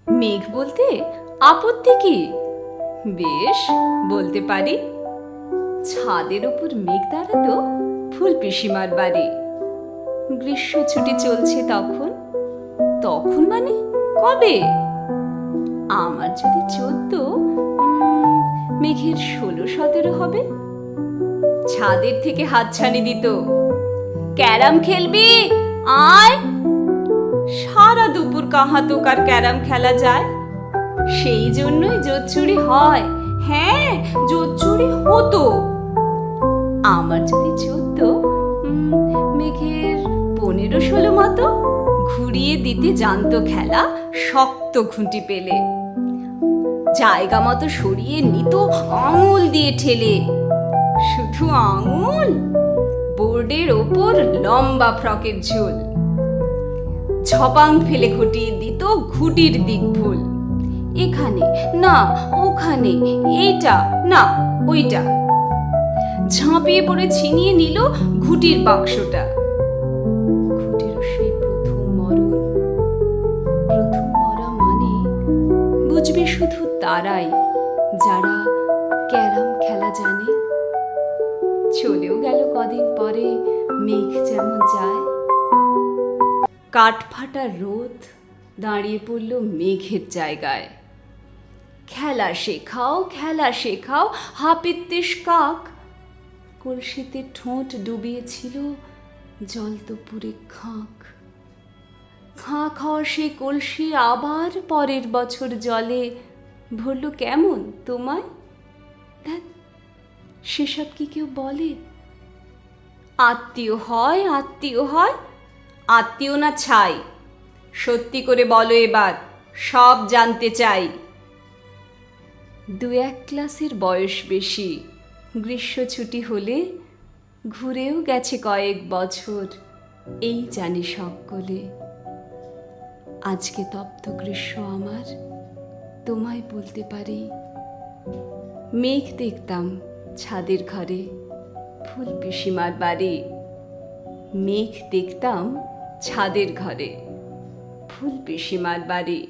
মেঘ বলতে আপত্তি কি? বেশ, বলতে পারি। ছাদের উপর মেঘ দাঁড়াতো ফুল পিসিমার বাড়ি। গ্রীষ্ম ছুটি চলছে তখন। তখন মানে কবে? আমার যদি 14, মেঘের 16-17 হবে। ছাদের থেকে হাতছানি দিত, ক্যারাম খেলবি আয়। সারা দুপুর কাহাতোকার ক্যারাম খেলা যায়। সেই জন্যই জোচ্চুরি হয়। হ্যাঁ, জোচ্চুরি হতো। আমার যদি 14, মেঘের 15-16 মতো। ঘুরিয়ে দিতে জানতো খেলা শক্ত খুঁটি পেলে। জায়গা মতো সরিয়ে নিত আঙুল দিয়ে ঠেলে। শুধু আঙুল, বোর্ডের ওপর লম্বা ফ্রকের ঝুল। ঝপাং ফেলে ঘটিয়ে দিত ঘুটির দিক ভুল। এখানে না ওখানে, এইটা না ওইটা। ঝাঁপিয়ে পড়ে ছিনিয়ে নিল ঘুটির বাক্সটা। ঘুটিরও সেই প্রথম মরণ। প্রথম মরা মানে বুঝবে শুধু তারাই যারা ক্যারাম খেলা জানে। চলেও গেল কদিন পরে মেঘ যেমন যায়। কাঠফাটা রোদ দাঁড়িয়ে পড়ল মেঘের জায়গায়। খেলা শেখাও, খেলা শেখাও, হাপিত্যেশ কাক। কলসিতে ঠোঁট ডুবিয়েছিল জলতপুরে খাঁক। খাঁ খাওয়া সে কলসি আবার পরের বছর জলে ভরল কেমন তোমায়? দেখ, সেসব কি কেউ বলে? আত্মীয় হয়, আত্মীয় হয়। আত্মীয় না ছাই? সত্যি করে বলো এবার, সব জানতে চাই। 2-1 ক্লাসের বয়স বেশি। গ্রীষ্ম ছুটি হলে ঘুরেও গেছে কয়েক বছর, এই জানি সকলে। আজকে তপ্ত গ্রীষ্ম আমার, তোমায় বলতে পারি। মেঘ দেখতাম ছাদের ঘরে ফুল পিসিমার বাড়ি। মেঘ দেখতাম ছাদের ঘরে ফুল পিসিমার বাড়ি।